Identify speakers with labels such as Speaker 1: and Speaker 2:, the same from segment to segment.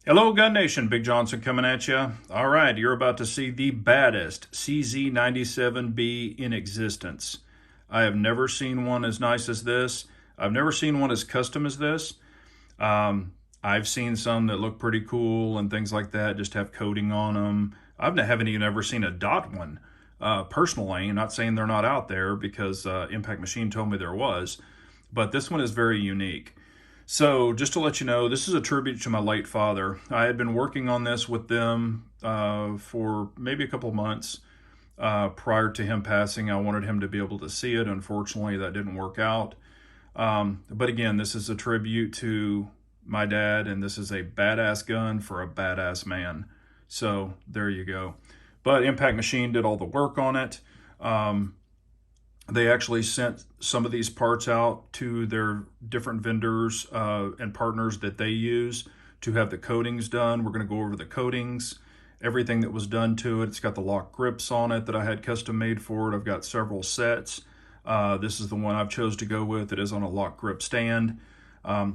Speaker 1: Hello, Gun Nation. Big Johnson coming at you. All right, you're about to see the baddest CZ97B in existence. I have never seen one as nice as this. I've never seen one as custom as this. I've seen some that look pretty cool and things like that, just have coating on them. Haven't even ever seen a dot one personally. Not saying they're not out there because Impact Machine told me there was, but this one is very unique. So, just to let you know, this is a tribute to my late father. I had been working on this with them for maybe a couple months prior to him passing. I wanted him to be able to see it. Unfortunately, that didn't work out. But again, this is a tribute to my dad, and this is a badass gun for a badass man. So, there you go. But Impact Machine did all the work on it. They actually sent some of these parts out to their different vendors and partners that they use to have the coatings done. We're going to go over the coatings, everything that was done to it. It's got the lock grips on it that I had custom made for it. I've got several sets. This is the one I've chose to go with. It is on a lock grip stand.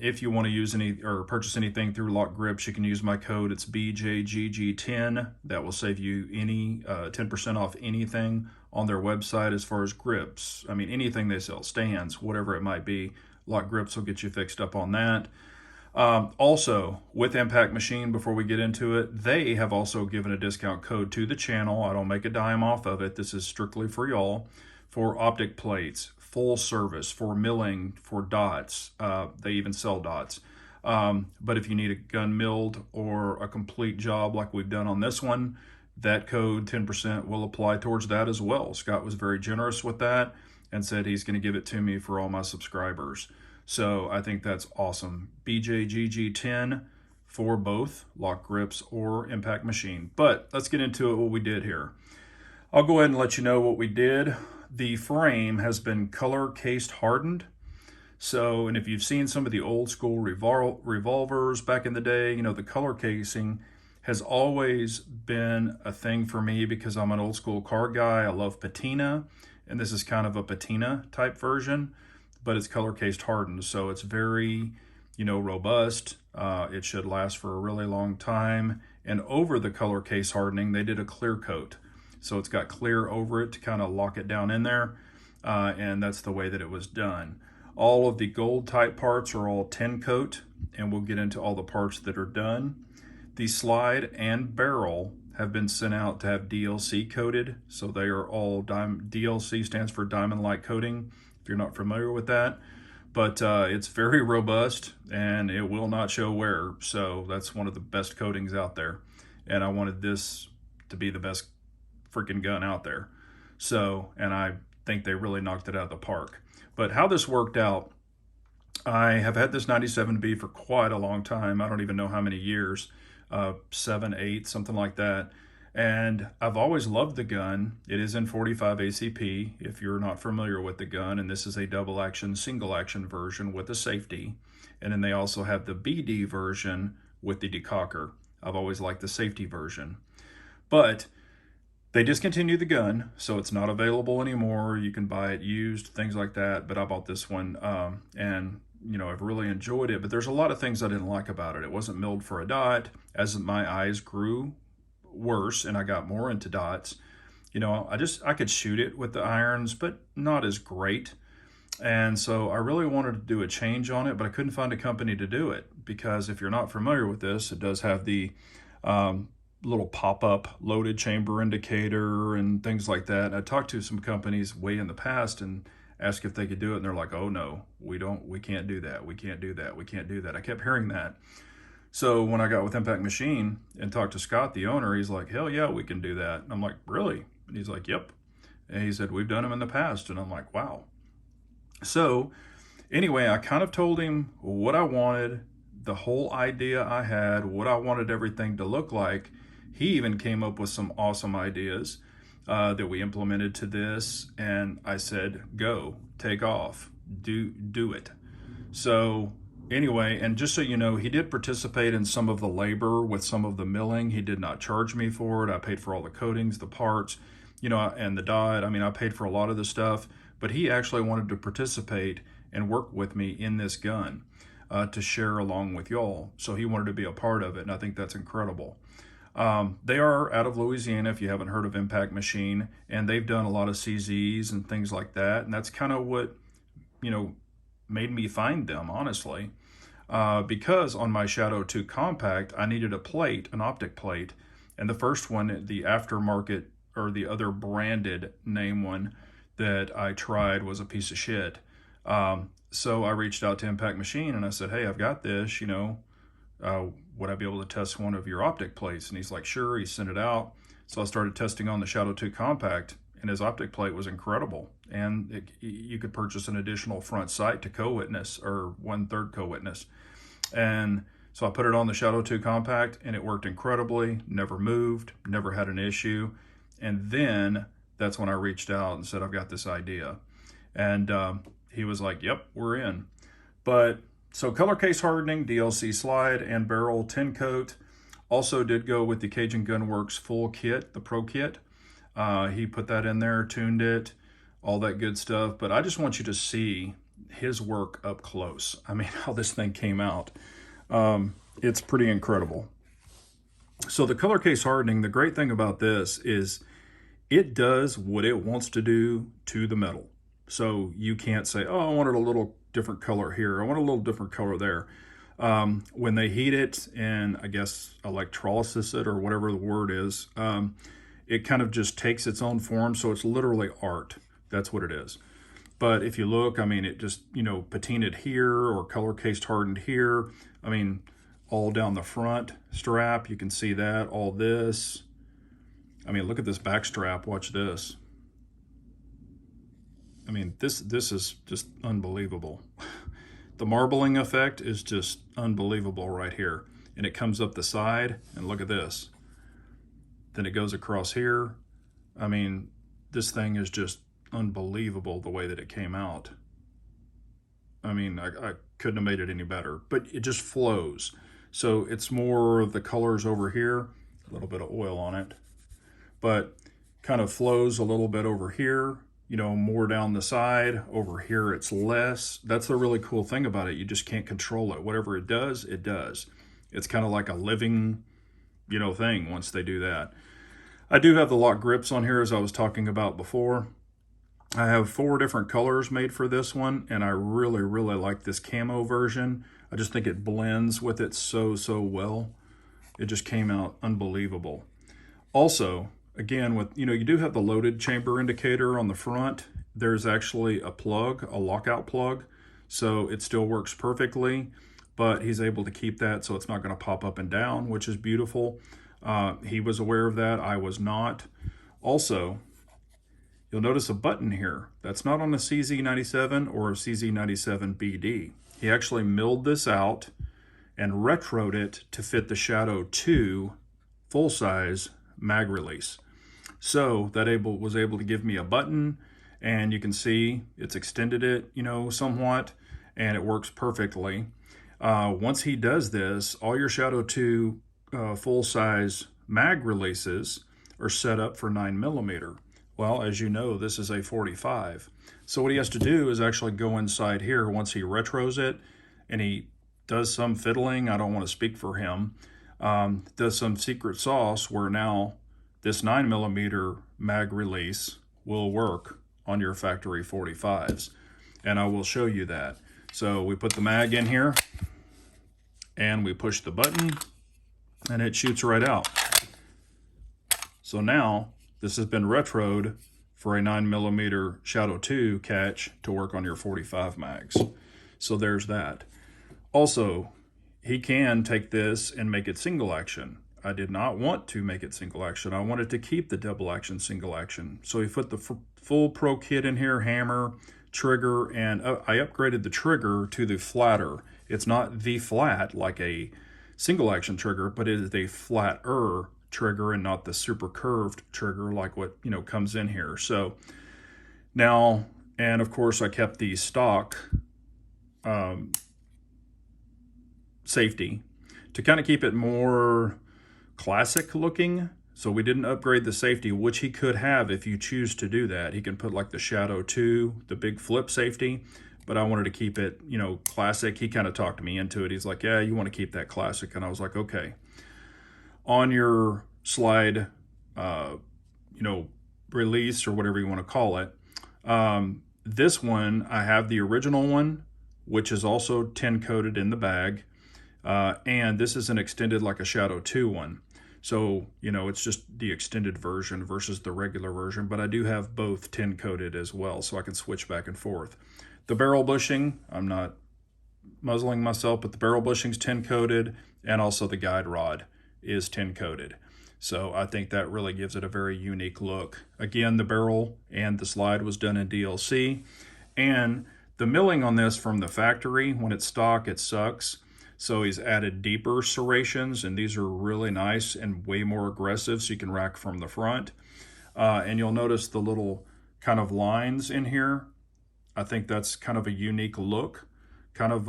Speaker 1: If you want to use any or purchase anything through Lock Grips, you can use my code. It's BJGG10. That will save you any 10% off anything on their website as far as grips. I mean, anything they sell, stands, whatever it might be. Lock Grips will get you fixed up on that. Also, with Impact Machine, before we get into it, they have also given a discount code to the channel. I don't make a dime off of it. This is strictly for y'all. For optic plates, full service, for milling, for dots. They even sell dots. But if you need a gun milled or a complete job like we've done on this one, that code 10% will apply towards that as well. Scott was very generous with that and said he's going to give it to me for all my subscribers. So I think that's awesome. BJGG10 for both Lock Grips or Impact Machine. But let's get into it, what we did here. I'll go ahead and let you know what we did. The frame has been color cased hardened. So, and if you've seen some of the old school revolvers back in the day, you know, the color casing has always been a thing for me because I'm an old school car guy. I love patina, and this is kind of a patina type version, but it's color cased hardened. So it's very, you know, robust. It should last for a really long time. And over the color case hardening, they did a clear coat. So it's got clear over it to kind of lock it down in there. And that's the way that it was done. All of the gold type parts are all 10 coat, and we'll get into all the parts that are done. The slide and barrel have been sent out to have DLC coated. So they are all DLC stands for diamond light coating, if you're not familiar with that. But it's very robust and it will not show wear. So that's one of the best coatings out there. And I wanted this to be the best freaking gun out there. So, and I think they really knocked it out of the park. But how this worked out, I have had this 97B for quite a long time. I don't even know how many years, 7, 8, something like that. And I've always loved the gun. It is in 45 ACP, if you're not familiar with the gun. And this is a double action, single action version with a safety. And then they also have the BD version with the decocker. I've always liked the safety version. But they discontinued the gun, so it's not available anymore. You can buy it used, things like that. But I bought this one, and you know, I've really enjoyed it. But there's a lot of things I didn't like about it. It wasn't milled for a dot. As my eyes grew worse and I got more into dots, you know, I could shoot it with the irons, but not as great. And so I really wanted to do a change on it, but I couldn't find a company to do it because if you're not familiar with this, it does have the little pop-up loaded chamber indicator and things like that. And I talked to some companies way in the past and asked if they could do it, and they're like, oh no, we can't do that, we can't do that, we can't do that. I kept hearing that. So when I got with Impact Machine and talked to Scott, the owner, he's like, hell yeah, we can do that. And I'm like, really? And he's like, yep. And he said, we've done them in the past. And I'm like, wow. So anyway, I kind of told him what I wanted, the whole idea I had, what I wanted everything to look like. He even came up with some awesome ideas that we implemented to this. And I said, go, take off, do it. So anyway, and just so you know, he did participate in some of the labor with some of the milling. He did not charge me for it. I paid for all the coatings, the parts, you know, and the dot. I mean, I paid for a lot of the stuff, but he actually wanted to participate and work with me in this gun. to share along with y'all. So he wanted to be a part of it, and I think that's incredible. They are out of Louisiana, if you haven't heard of Impact Machine, and they've done a lot of CZs and things like that. And that's kind of what, made me find them, honestly. Because on my Shadow 2 Compact, I needed a plate, an optic plate. And the first one, the aftermarket or the other branded name one that I tried was a piece of shit. So I reached out to Impact Machine and I said, hey, I've got this, would I be able to test one of your optic plates? And he's like, sure. He sent it out. So I started testing on the Shadow 2 Compact, and his optic plate was incredible. And you could purchase an additional front sight to co-witness, or 1/3 co-witness. And so I put it on the Shadow 2 Compact, and it worked incredibly, never moved, never had an issue. And then that's when I reached out and said, I've got this idea. And he was like, yep, we're in. But so color case hardening, DLC slide, and barrel 10 coat. Also did go with the Cajun Gunworks full kit, the Pro Kit. He put that in there, tuned it, all that good stuff. But I just want you to see his work up close. I mean, how this thing came out. It's pretty incredible. So the color case hardening, the great thing about this is it does what it wants to do to the metal. So you can't say, oh, I wanted a little different color here. I want a little different color there. When they heat it and I guess electrolysis it, or whatever the word is, it kind of just takes its own form. So it's literally art. That's what it is. But if you look, I mean, it just, patinaed here or color case hardened here. I mean, all down the front strap, you can see that, all this. I mean, look at this back strap. Watch this. I mean, this is just unbelievable. The marbling effect is just unbelievable right here. And it comes up the side, and look at this. Then it goes across here. I mean, this thing is just unbelievable the way that it came out. I mean, I couldn't have made it any better, but it just flows. So it's more of the colors over here, a little bit of oil on it, but kind of flows a little bit over here, more down the side. Over here it's less. That's the really cool thing about it. You just can't control it. Whatever it does, it does. It's kind of like a living, thing once they do that. I do have the lock grips on here, as I was talking about before. I have 4 different colors made for this one, and I really, really like this camo version. I just think it blends with it so well. It just came out unbelievable. Also, again, with you do have the loaded chamber indicator on the front. There's actually a plug, a lockout plug, so it still works perfectly, but he's able to keep that so it's not going to pop up and down, which is beautiful. He was aware of that. I was not. Also, you'll notice a button here. That's not on a CZ97 or a CZ97BD. He actually milled this out and retroed it to fit the Shadow 2 full-size mag release. So that was able to give me a button, and you can see it's extended it, somewhat, and it works perfectly. Once he does this, all your Shadow 2 full-size mag releases are set up for 9mm. Well, as you know, this is a 45. So what he has to do is actually go inside here once he retros it, and he does some fiddling. I don't want to speak for him. Does some secret sauce where now this 9mm mag release will work on your factory 45s. And I will show you that. So we put the mag in here, and we push the button, and it shoots right out. So now this has been retroed for a 9mm Shadow 2 catch to work on your 45 mags. So there's that. Also, he can take this and make it single action. I did not want to make it single action. I wanted to keep the double action single action. So he put the full Pro Kit in here, hammer, trigger, and I upgraded the trigger to the flatter. It's not the flat like a single action trigger, but it is a flatter trigger and not the super curved trigger like what comes in here. So now, and of course I kept the stock safety to kind of keep it more classic looking. So we didn't upgrade the safety, which he could have if you choose to do that. He can put like the Shadow 2, the big flip safety, but I wanted to keep it, you know, classic. He kind of talked me into it. He's like, yeah, you want to keep that classic. And I was like, okay. On your slide, you know, release or whatever you want to call it, this one, I have the original one, which is also tin coated in the bag. And this is an extended, like a Shadow 2 one. So, you know, it's just the extended version versus the regular version, but I do have both tin coated as well, so I can switch back and forth. The barrel bushing, I'm not muzzling myself, but the barrel bushing's tin coated, and also the guide rod is tin coated. So I think that really gives it a very unique look. Again, the barrel and the slide was done in DLC, and the milling on this from the factory, when it's stock, it sucks. So he's added deeper serrations, and these are really nice and way more aggressive, so you can rack from the front. And you'll notice the little kind of lines in here. I think that's kind of a unique look. Kind of,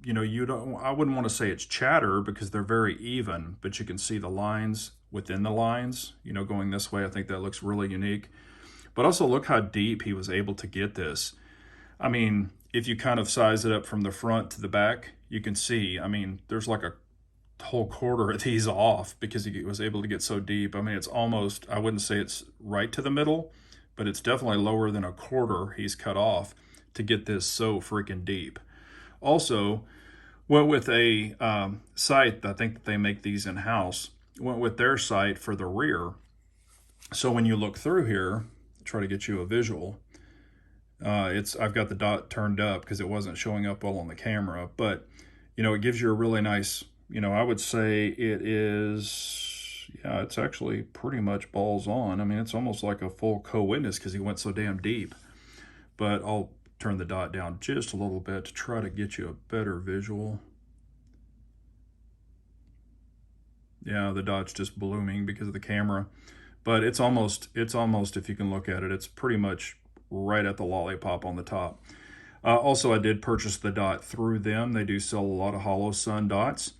Speaker 1: you know, I wouldn't want to say it's chatter because they're very even, but you can see the lines within the lines, you know, going this way. I think that looks really unique. But also look how deep he was able to get this. I mean, if you kind of size it up from the front to the back, you can see, I mean, there's like a whole quarter of these off because he was able to get so deep. I mean, it's almost, I wouldn't say it's right to the middle, but it's definitely lower than a quarter he's cut off to get this so freaking deep. Also, went with a sight, I think that they make these in-house, went with their sight for the rear. So when you look through here, try to get you a visual, I've got the dot turned up because it wasn't showing up well on the camera, but you know, it gives you a really nice, you know, I would say it is, yeah, it's actually pretty much balls on. I mean, it's almost like a full co-witness because he went so damn deep. But I'll turn the dot down just a little bit to try to get you a better visual. Yeah, the dot's just blooming because of the camera, but it's almost, if you can look at it, it's pretty much right at the lollipop on the top. Also, I did purchase the dot through them. They do sell a lot of hollow sun dots.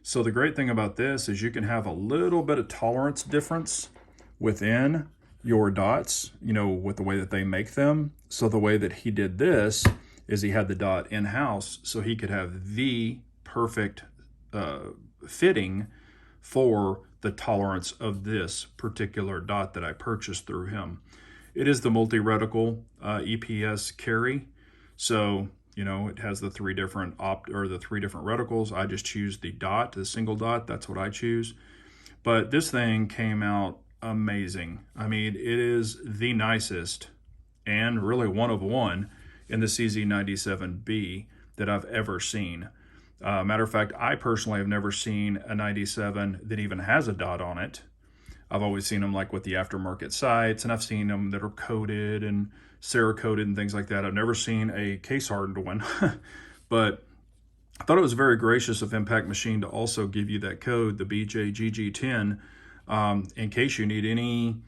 Speaker 1: So the great thing about this is you can have a little bit of tolerance difference within your dots, you know, with the way that they make them. So the way that he did this is he had the dot in-house so he could have the perfect fitting for the tolerance of this particular dot that I purchased through him. It is the multi-reticle EPS carry. So, you know, it has the three different reticles. I just choose the dot, the single dot. That's what I choose. But this thing came out amazing. I mean, it is the nicest and really one of one in the CZ97B that I've ever seen. Matter of fact, I personally have never seen a 97 that even has a dot on it. I've always seen them like with the aftermarket sights, and I've seen them that are coated and Cerakoted and things like that. I've never seen a case hardened one, but I thought it was very gracious of Impact Machine to also give you that code, the BJGG10, in case you need any,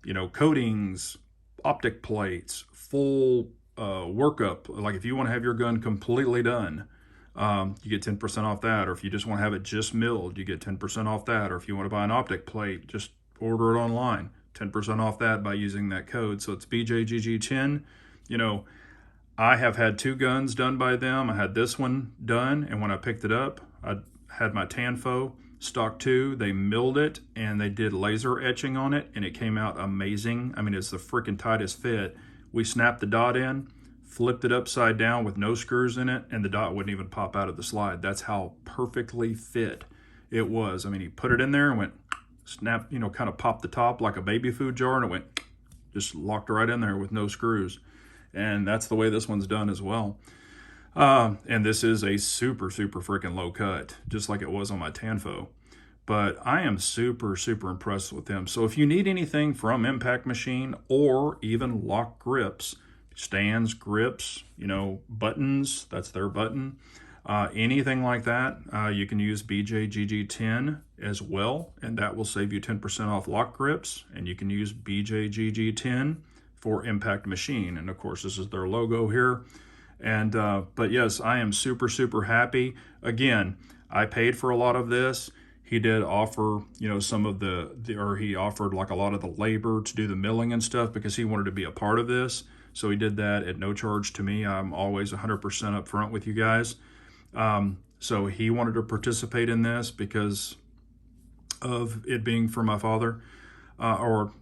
Speaker 1: you know, coatings, optic plates, full workup. Like if you want to have your gun completely done, you get 10% off that. Or if you just want to have it just milled, you get 10% off that. Or if you want to buy an optic plate, just order it online. 10% off that by using that code. So it's BJGG10. You know, I have had two guns done by them. I had this one done, and when I picked it up, I had my Tanfo stock 2. They milled it and they did laser etching on it, and it came out amazing. I mean, it's the freaking tightest fit. We snapped the dot in, flipped it upside down with no screws in it, and the dot wouldn't even pop out of the slide. That's how perfectly fit it was. I mean, he put it in there and went snap, you know, kind of popped the top like a baby food jar, and it went, just locked right in there with no screws. And that's the way this one's done as well. And this is a super freaking low cut, just like it was on my Tanfo. But I am super impressed with them. So if you need anything from Impact Machine, or even lock grips, stands, grips, you know, buttons, that's their button, anything like that, you can use BJGG10 as well, and that will save you 10% off lock grips. And you can use BJGG10 for Impact Machine, and of course this is their logo here. And but yes, I am super happy. Again, I paid for a lot of this. He did offer, some of or he offered like a lot of the labor to do the milling and stuff because he wanted to be a part of this. So he did that at no charge to me. I'm always 100% upfront with you guys. So he wanted to participate in this because of it being for my father, or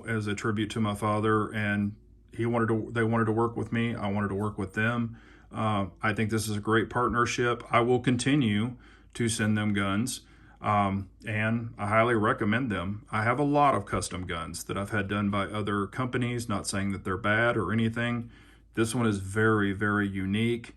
Speaker 1: as a tribute to my father. And they wanted to work with me. I wanted to work with them. I think this is a great partnership. I will continue to send them guns. And I highly recommend them. I have a lot of custom guns that I've had done by other companies, not saying that they're bad or anything. This one is very, very unique,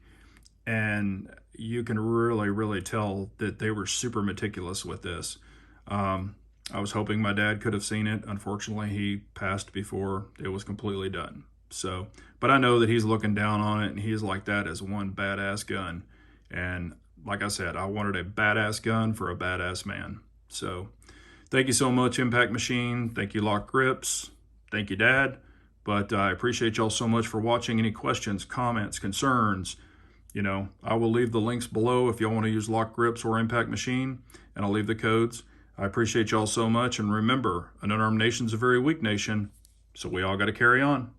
Speaker 1: and you can really, really tell that they were super meticulous with this. I was hoping my dad could have seen it. Unfortunately, he passed before it was completely done. So, but I know that he's looking down on it, and he's like, that is one badass gun. And like I said, I wanted a badass gun for a badass man. So thank you so much, Impact Machine. Thank you, Lock Grips. Thank you, Dad. But I appreciate y'all so much for watching. Any questions, comments, concerns, I will leave the links below if y'all want to use Lock Grips or Impact Machine, and I'll leave the codes. I appreciate y'all so much. And remember, an unarmed nation's a very weak nation, so we all got to carry on.